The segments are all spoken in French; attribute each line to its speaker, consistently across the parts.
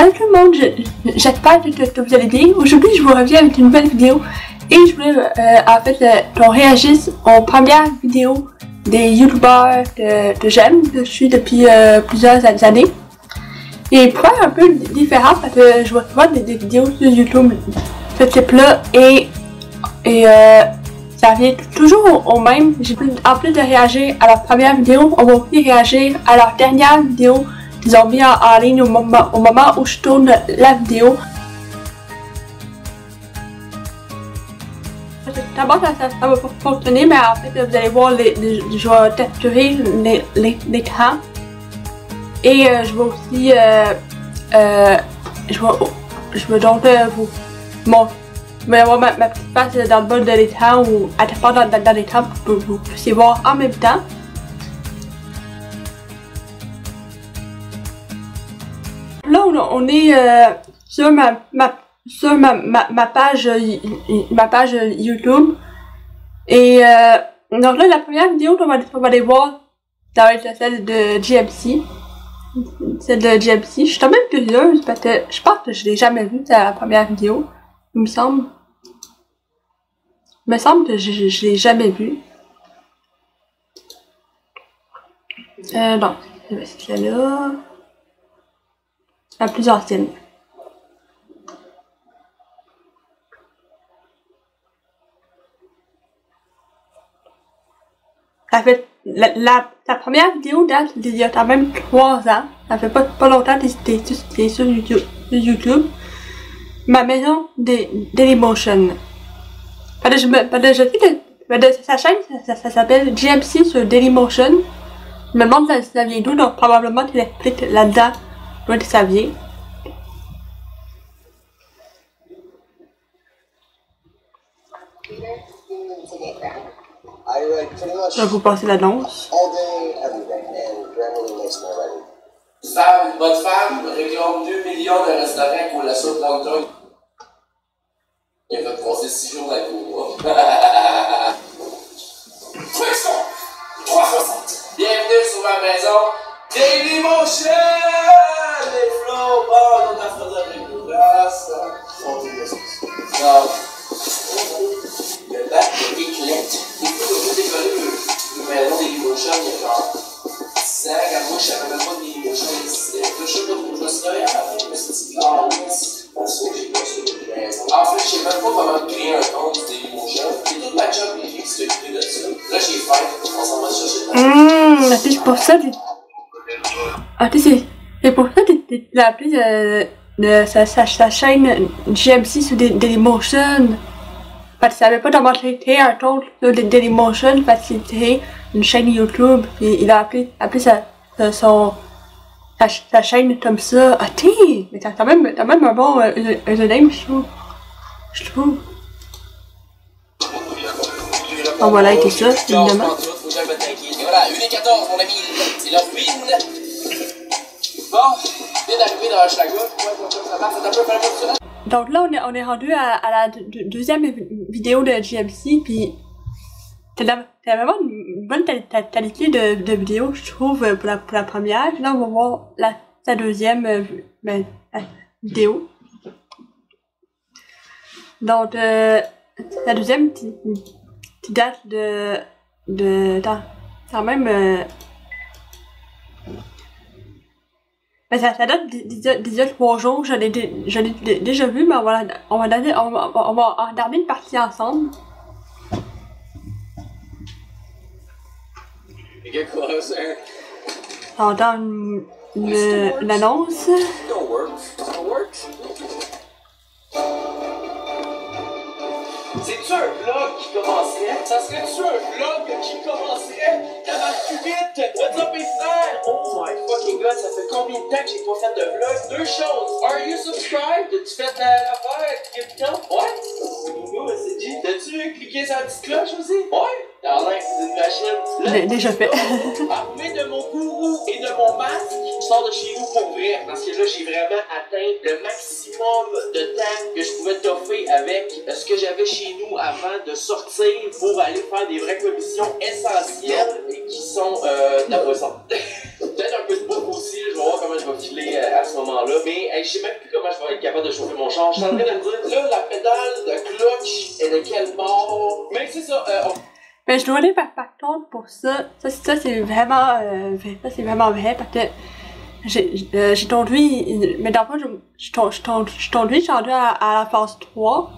Speaker 1: Salut tout le monde, j'espère que vous allez bien. Aujourd'hui, je vous reviens avec une nouvelle vidéo et je voulais en fait qu'on réagisse aux premières vidéos des youtubeurs que j'aime, que je suis depuis plusieurs années. Et pour faire un peu différent, parce que je vois souvent des vidéos sur YouTube de ce type-là et ça revient toujours au même. En plus de réagir à leur première vidéo, on va aussi réagir à leur dernière vidéo qu'ils ont mis en ligne au moment où je tourne la vidéo. D'abord, ça va fonctionner, mais en fait, vous allez voir, je vais capturer l'écran. Et je vais aussi, je vais donc vous avoir ma petite face dans le bas de l'écran ou à quelque part dans l'écran pour que vous puissiez voir en même temps. Là, on est sur ma page YouTube. Et donc là, la première vidéo qu'on va aller voir, ça va être celle de GMC. Celle de GMC. Je suis quand même curieuse parce que je pense que je l'ai jamais vue, la première vidéo. Il me semble. Il me semble que je l'ai jamais vue. Non, c'est celle-là. La plus ancienne. Ça fait la première vidéo date d'il y a quand même 3 ans. Ça fait pas longtemps que c'était sur YouTube. Ma maison Dailymotion. Je sais que sa chaîne ça s'appelle GMC sur Dailymotion. Je me demande si ça vient d'où, donc probablement qu'il explique là-dedans d'où ça vient. Je vais vous passer l'annonce.
Speaker 2: Votre femme réclame 2 millions de restaurants pour la soupe Long-Tongue. Il va te passer 6 jours dans le cours. 360. Bienvenue sur ma maison. Dailymotion! Les flots, bon, on a fait avec nous. Grâce. Non. Le bac de éclate. Il faut que vous décoller le maison Dailymotion il y a genre 10 ans. Quand moi, je savais même pas de Dailymotion existait. Je sais pas trop, je me suis dit, mais c'est bizarre. Parce que j'ai pas su de raison. En fait, je sais même pas comment créer un compte Dailymotion. C'est toute ma job qui s'est occupée de ça. Là, j'ai fait, on s'en va chercher.
Speaker 1: C'est pour ça que... c'est pour ça que tu l'as appelé de sa chaîne GMC sur Dailymotion. Parce qu'il savait pas comment créer un compte sur Dailymotion, parce qu'il créait une chaîne YouTube. Et il a appelé sa chaîne comme ça. Ah t'es! Mais t'as même un bon username, je trouve. Oh voilà, était ça, évidemment.
Speaker 2: Voilà, 1h14, mon ami, c'est la ruine. Bon, viens d'arriver dans Chicago. Ça marche, ça peut faire ça.
Speaker 1: Donc là, on est rendu à la deuxième vidéo de GMC, puis t'as vraiment une bonne qualité de vidéo, je trouve, pour la première. Là, on va voir sa deuxième vidéo. Donc, la deuxième qui date quand même... ça date déjà 3 jours, je l'ai déjà vu, mais on va en regarder une partie ensemble. On entend une annonce.
Speaker 2: C'est-tu un vlog qui commencerait? Ça serait-tu un vlog qui commencerait? Ça marche plus vite! What's up, mes frères? Oh my fucking god, ça fait combien de temps que j'ai pas fait de vlog? 2 choses. Are you subscribed? T'as-tu fait l'affaire? Cliquer le bouton? Ouais? C'est G. T'as-tu cliqué sur la petite cloche aussi? Ouais? T'as l'air d'une machine.
Speaker 1: Déjà fait.
Speaker 2: Armé de mon gourou et de mon masque, je sors de chez vous pour vrai. Parce que là, j'ai vraiment atteint le maximum de temps que je pouvais toffer avec ce que j'avais chez nous avant de sortir pour aller faire des vraies commissions essentielles et qui sont de la poisson. Peut-être un peu de bouffe aussi, je vais voir comment je vais filer à ce moment-là. Mais je sais même plus comment je vais être capable de chauffer mon char. Je suis en train de me dire, là, la pédale de clutch est de quel bord? Mais c'est ça,
Speaker 1: Mais je dois aller par contre pour ça. Ça c'est vraiment vrai. Ça c'est vraiment vrai parce que j'ai conduit, mais dans le fond, je conduis, je suis rendue à la phase 3.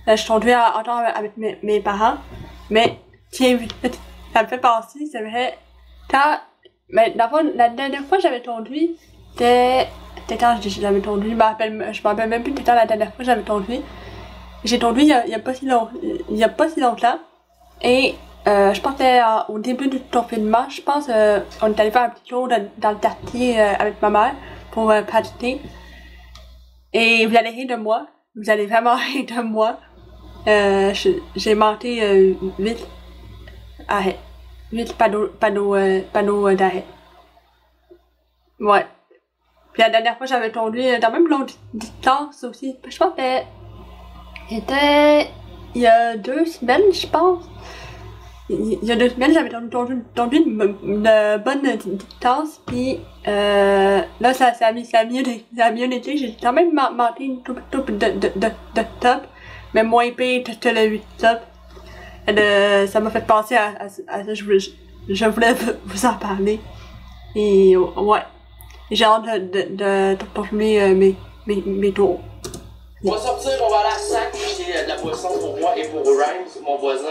Speaker 1: Je conduis encore avec mes parents. Mais tiens, ça me fait penser, c'est vrai, mais dans le fond, la dernière fois que j'avais conduit, c'était quand j'avais conduit, je me rappelle même plus de quand la dernière fois que j'avais conduit. J'ai conduit il y a pas si longtemps. Et je pensais au début du confinement, je pense on est allé faire un petit tour dans le quartier avec ma mère pour pratiquer. Et vous allez rire de moi, vous allez vraiment rire de moi. J'ai monté 8 arrêts, 8 panneaux d'arrêt. Ouais. Puis la dernière fois j'avais conduit dans même longue distance aussi. Je pense que c'était il y a 2 semaines, je pense. Il y a 2 semaines, j'avais conduit une bonne distance, puis là, ça a mieux été. J'ai quand même monté une coupe de top, mais moins pire que le 8 top. Ça m'a fait penser à ça, je voulais vous en parler. Et ouais, j'ai hâte de continuer mes tours.
Speaker 2: On va sortir, on va aller à la sac, acheter de la boisson pour moi et pour Rhymes, mon voisin.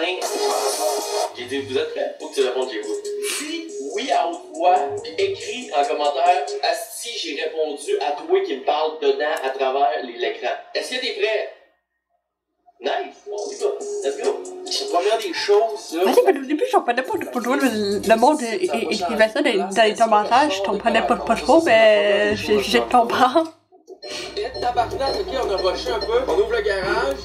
Speaker 2: J'ai dit, vous êtes prêts? Faut que tu répondes chez vous. Si oui à haute voix, écris en commentaire, asti, j'ai répondu à toi qui me parle dedans à travers l'écran. Est-ce que t'es prêt? Nice! Bon, c'est ça. Let's go! Première des choses, là.
Speaker 1: Au début, je comprenais pas pourquoi le monde écrivait ça dans les commentaires. Je comprenais pas trop, mais j'ai compris.
Speaker 2: Tabarnak, ok, on a rushé un peu. On ouvre le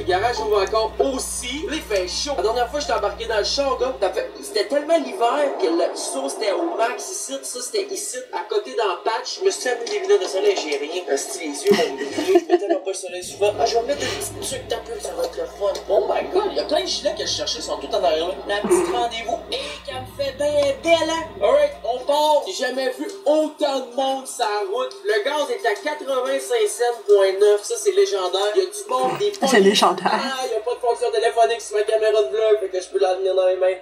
Speaker 2: garage ouvre encore aussi. Là, il fait chaud. La dernière fois, j'étais embarqué dans le char, gars. C'était tellement l'hiver que le saut c'était au max ici, ça c'était ici, à côté dans le patch. Je me suis fait des lunettes de soleil, j'ai rien. Les yeux m'ont brûlé, je mets tellement pas le soleil souvent. Ah, je vais mettre des petits trucs tapés, ça va être le fun. Oh my god, il y a plein de gilets que je cherchais, sont tous en arrière là. La petite rendez-vous. Et qu'elle me fait bien belle, hein? Alright, on part. J'ai jamais vu autant de monde sur la route. Le gaz est à 85 cents,9, ça c'est légendaire. Il y a du monde, des points.
Speaker 1: C'est légendaire.
Speaker 2: Ah, il y a pas de fonction téléphonique sur ma caméra de vlog, fait que je peux la tenir dans les mains.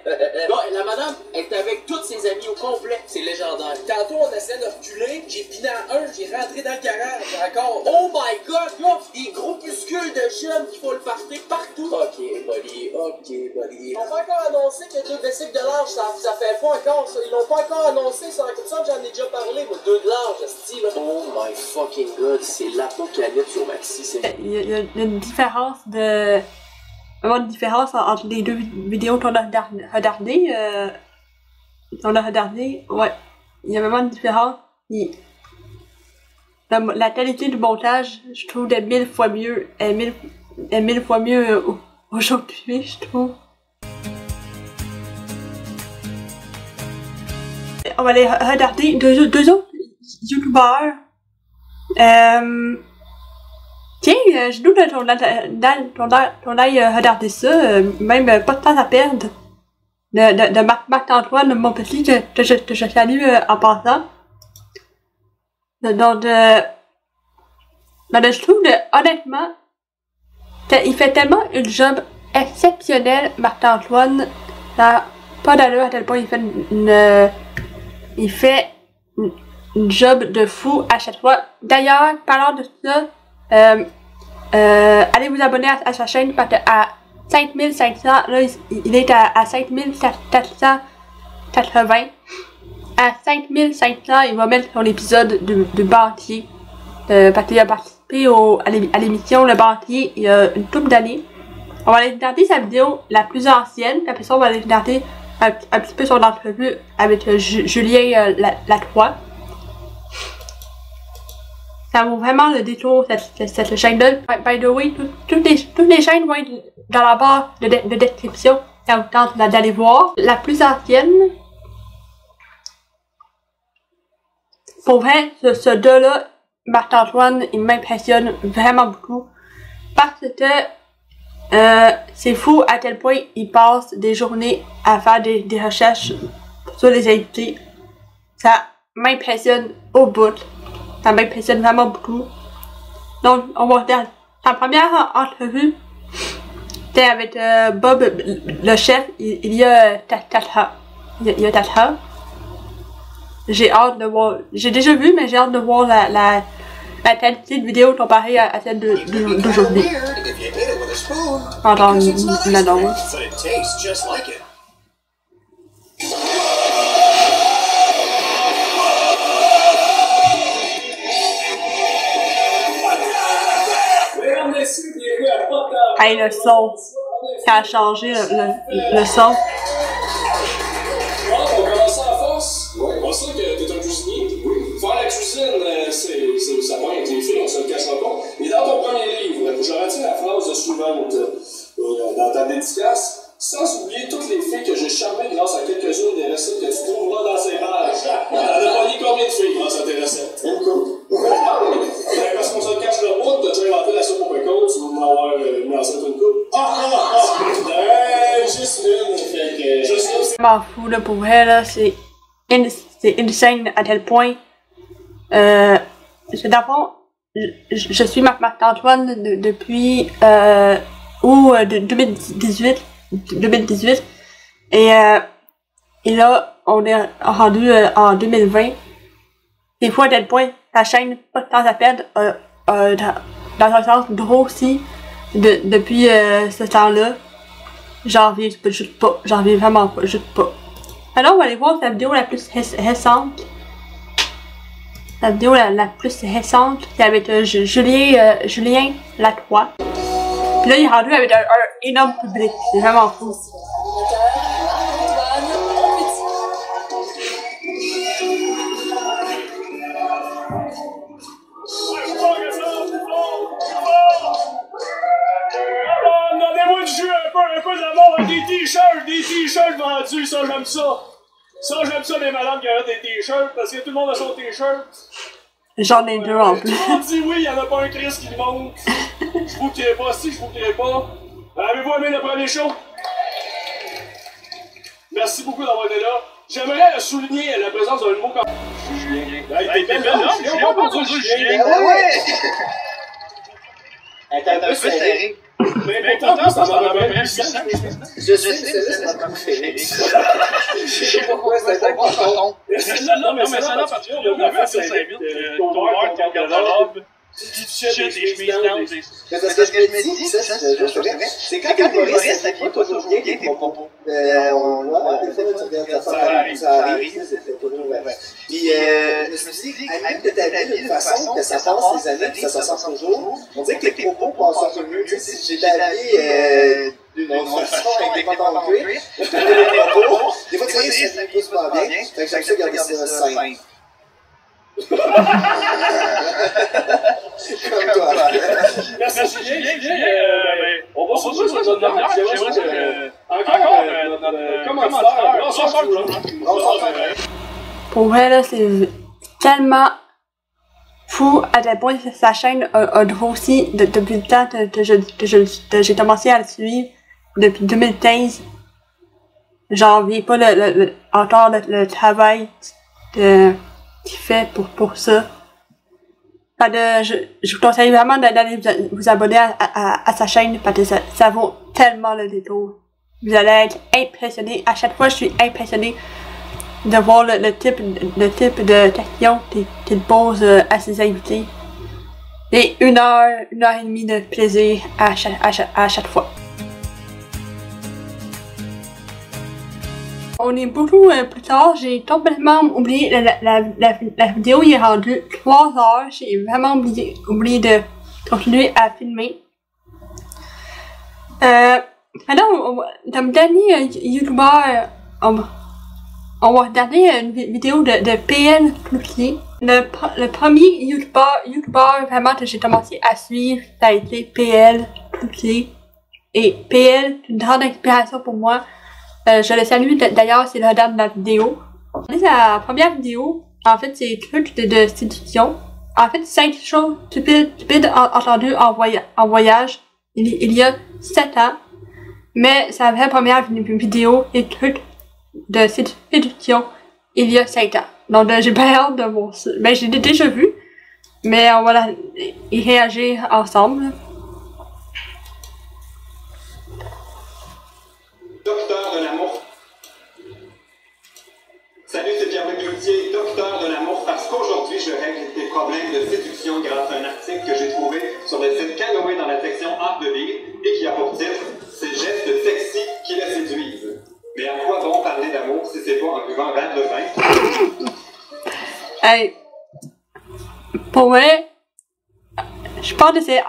Speaker 2: Bon, la madame est avec tous ses amis au complet. C'est légendaire. Tantôt, on essaie de reculer. J'ai piné à un, j'ai rentré dans le garage. Encore. Oh my god, là, des groupuscules de jeunes qui font le party partout. Ok, buddy. Ils n'ont pas encore annoncé que 2 décibels de large, ça fait pas encore ça. Ils l'ont pas encore annoncé, ça. Comme ça, j'en ai déjà parlé, moi. 2 de large, style. Oh my fucking god, c'est l'apocalypse sur Maxi.
Speaker 1: Il y a une différence entre les 2 vidéos qu'on a regardées. Ouais. Il y a vraiment une différence. La qualité du montage, je trouve, est 1000 fois mieux. Est 1000 fois mieux aujourd'hui, je trouve. On va aller regarder 2 autres youtubeurs. Tiens, je doute qu'on aille regarder ça, même pas de temps à perdre. De Marc-Antoine, mon petit, que je salue en passant. Donc, je trouve honnêtement, il fait tellement une job exceptionnelle, Marc-Antoine. Ça n'a pas d'allure à tel point il fait une job de fou à chaque fois. D'ailleurs, parlant de ça, allez vous abonner à sa chaîne parce qu'à 5500, là il est à 5480. À 5500, il va mettre son épisode de Banquier. Parce qu'il a participé à l'émission Le Banquier il y a une couple d'années. On va aller regarder sa vidéo la plus ancienne, puis après ça on va aller regarder un petit peu son entrevue avec Julien Lacroix. Ça vaut vraiment le détour, cette chaîne-là. By the way, toutes les chaînes vont être dans la barre de description. ça vous tente d'aller voir. La plus ancienne, pour vrai, ce gars-là, Marc-Antoine, il m'impressionne vraiment beaucoup. Parce que c'est fou à quel point il passe des journées à faire des recherches sur les invités. Ça m'impressionne au bout. Ça m'impressionne vraiment beaucoup. Donc, on va regarder. La première entrevue, c'était avec Bob, le chef. Il y a Tatha. Il y a Tatha. J'ai hâte de voir. J'ai déjà vu, mais j'ai hâte de voir la qualité de vidéo comparée à celle d'aujourd'hui. Pendant une annonce. Hey, le son. Ça a changé le son.
Speaker 2: On commence en force. On sait que t'es un cuisinier. Faire la cuisine, ça va avec les filles, on se le cachera pas. Et dans ton premier livre, je retiens la phrase suivante dans ta dédicace. Sans oublier toutes les filles que j'ai charmées grâce à quelques-unes des recettes que tu trouveras dans ces pages. T'en as pogné combien de filles grâce à tes recettes? Une couple. Parce qu'on se le cache le bout, t'as déjà inventé la soupe au pécan, tu vas m'avoir mis enceinte une couple. Juste une, fait que... Juste une.
Speaker 1: Je m'en fous, là, pour vrai, là, c'est insane à tel point. D'abord, je suis Marc-Antoine depuis août 2018. Et là, on est rendu en 2020. Des fois, à tel point, la chaîne, pas de temps à perdre, dans un sens grossi depuis ce temps-là. J'en reviens juste pas. J'en reviens vraiment pas, juste pas. Alors, on va aller voir la vidéo la plus récente. La vidéo la plus récente, c'est avec Julien Lacroix. Puis là, il est rendu avec un énorme public. C'est vraiment fou.
Speaker 2: Donnez-moi du jus un peu d'amour, des t-shirts vendus, ça j'aime ça. Ça j'aime ça les malades qui ont des t-shirts, parce que tout le monde a son t-shirt.
Speaker 1: J'en ai deux en plus.
Speaker 2: Tout le monde dit oui, il y en a pas un Chris qui le montre. Je vous dirai pas si, je vous dirai pas. Avez-vous aimé le premier show? Merci beaucoup d'avoir été là. J'aimerais souligner la présence d'un mot comme Julien. T'es belle, non? Julien, on peut dire Julien.
Speaker 3: Ouais! Elle est un peu serrée.
Speaker 2: Mais pourtant, ça m'en avait même puissant.
Speaker 3: Je sais, c'est notre préféré. Je sais pas pourquoi c'est un bon chanton.
Speaker 2: Mais celle-là, parce qu'on a fait ça vite. Ton verre, ton garde-robe. Tu chutes des chemises blanches.
Speaker 3: Mais parce que ce que je me dis, ça, c'est quand un humoriste s'habille pas toujours bien tes propos. On voit, des fois, tu regardes ça arrive, c'est toujours vrai. Puis, je me suis dit, même que ta vie d'une façon, que ça passe les années, que ça se sent toujours, on dirait que tes propos passent un peu mieux. Tu sais, si j'ai ta vie d'une autre façon, avec des pantalons cuir, des fois, tu sais, ça ne pousse pas bien. Fait que j'aime ça garder ça simple. Comme toi.
Speaker 2: Merci Julien. On va se retrouver sur notre dernière. J'aimerais encore notre commentaire.
Speaker 1: Pour vrai, là, c'est tellement fou à tel point que sa chaîne a grossi depuis le temps que j'ai commencé à le suivre depuis 2015. J'en reviens pas encore le travail qu'il fait pour ça. Je vous conseille vraiment d'aller vous abonner à sa chaîne parce que ça vaut tellement le détour. Vous allez être impressionné. À chaque fois, je suis impressionné de voir le type de questions qu'il pose à ses invités. Et une heure et demie de plaisir à chaque fois. On est beaucoup plus tard, j'ai complètement oublié la vidéo, il est rendu 3 heures, j'ai vraiment oublié de continuer à filmer. Maintenant, comme dernier YouTuber, on va regarder une vidéo de PL Cloutier. Le premier YouTuber vraiment que j'ai commencé à suivre, ça a été PL Cloutier. et PL, une grande inspiration pour moi. Je le salue d'ailleurs, c'est le dame de la vidéo. Sa première vidéo, en fait, c'est truc de séduction. En fait, 5 choses stupides entendues en voyage il y a 7 ans. Mais sa vraie première vidéo est truc de séduction il y a 5 ans. Donc j'ai pas hâte de voir ça. Ben j'ai déjà vu, mais on va y réagir ensemble.
Speaker 4: Docteur de l'amour. Salut, c'est Pierre-Luc Cloutier, docteur de l'amour, parce qu'aujourd'hui, je règle tes problèmes de séduction grâce à un article que j'ai trouvé sur le site Callaway dans la section Art de vivre et qui a pour titre « Ces gestes sexy qui la séduisent ». Mais à quoi bon parler d'amour si c'est pas en buvant un verre de vin?
Speaker 1: Hey, pour vrai, je pense que c'est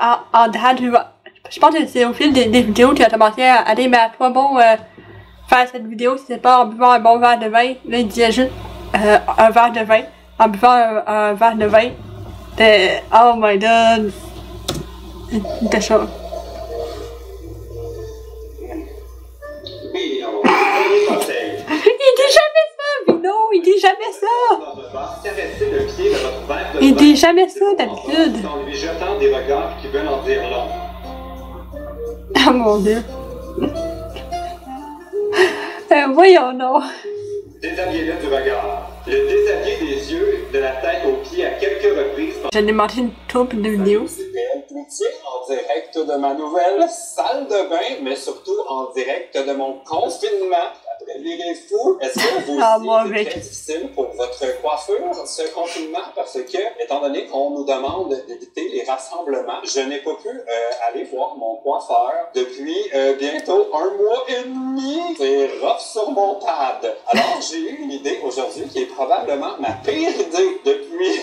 Speaker 1: je pense que c'est au fil des vidéos que tu as commencé à dire, mais à quoi bon faire cette vidéo si c'est pas en buvant un bon verre de vin. Là, il disait juste un verre de vin. En buvant un verre de vin. Oh my god. C'était chaud.
Speaker 4: Oui, alors, premier conseil.
Speaker 1: Il dit jamais ça, Vino! Il dit jamais ça!
Speaker 4: Dans un bar, caressez le pied de votre verre de
Speaker 1: Il
Speaker 4: vin
Speaker 1: dit jamais ça d'habitude.
Speaker 4: en lui jetant des regards qui veulent en dire long.
Speaker 1: Oh mon dieu. Voyons non.
Speaker 4: Déshabillez-le du regard. Le déshabiller des yeux, de la tête aux pieds à quelques reprises.
Speaker 1: J'ai demandé une couple de vidéos.
Speaker 4: C'est PL Cloutier en direct de ma nouvelle salle de bain, mais surtout en direct de mon confinement. Après les fous, est-ce que vous aussi c'est très difficile pour votre coiffure, ce confinement? Parce que, étant donné qu'on nous demande d'éviter les rassemblements, je n'ai pas pu aller voir mon coiffeur depuis bientôt 1 mois et demi. C'est rough sur mon pad. Alors, j'ai eu une idée aujourd'hui qui est probablement ma pire idée depuis...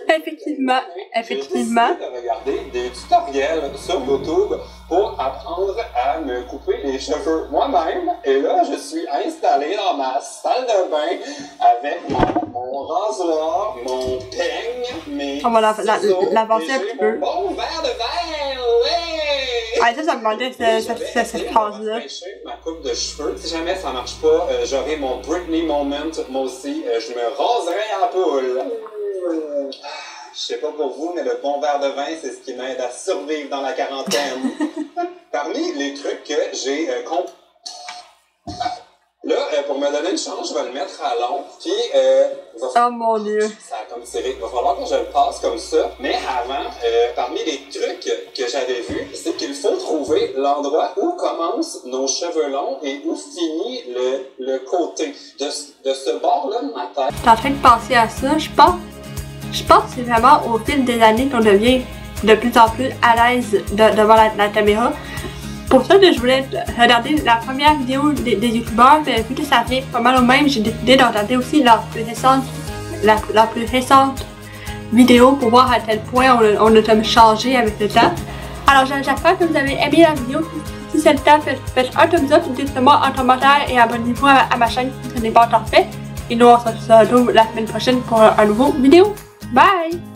Speaker 1: Effectivement.
Speaker 4: J'ai décidé de regarder des tutoriels sur YouTube pour apprendre à me couper les cheveux moi-même. Et là, je suis installé dans ma salle de bain avec mon rasoir, mon peigne, mes
Speaker 1: On va l'avancer un petit peu.
Speaker 4: mon bon verre de vin, oui!
Speaker 1: Ah, ça me demandait cette phrase-là.
Speaker 4: Ma coupe de cheveux. Si jamais ça marche pas, j'aurai mon Britney moment, moi aussi. Je me raserai en poule. Je sais pas pour vous, mais le bon verre de vin, c'est ce qui m'aide à survivre dans la quarantaine. Parmi les trucs que j'ai compris... Là, pour me donner une chance, je vais le mettre à long, puis...
Speaker 1: Oh mon dieu.
Speaker 4: Ça a comme serré. Il va falloir que je le passe comme ça. Mais avant, parmi les trucs que j'avais vus, c'est qu'il faut trouver l'endroit où commencent nos cheveux longs et où finit le côté de ce bord-là de ma tête.
Speaker 1: T'es en train de penser à ça, je pense que c'est vraiment au fil des années qu'on devient de plus en plus à l'aise devant la caméra. Pour ça que je voulais regarder la première vidéo des youtubeurs, mais vu que ça vient pas mal au même, j'ai décidé de regarder aussi la plus récente vidéo pour voir à quel point on a changé avec le temps. Alors j'espère que vous avez aimé la vidéo. Si c'est le cas, faites un thumbs up, dites-moi en commentaire et abonnez-vous à ma chaîne si ce n'est pas encore fait. Et nous on se retrouve la semaine prochaine pour un nouveau vidéo. Bye!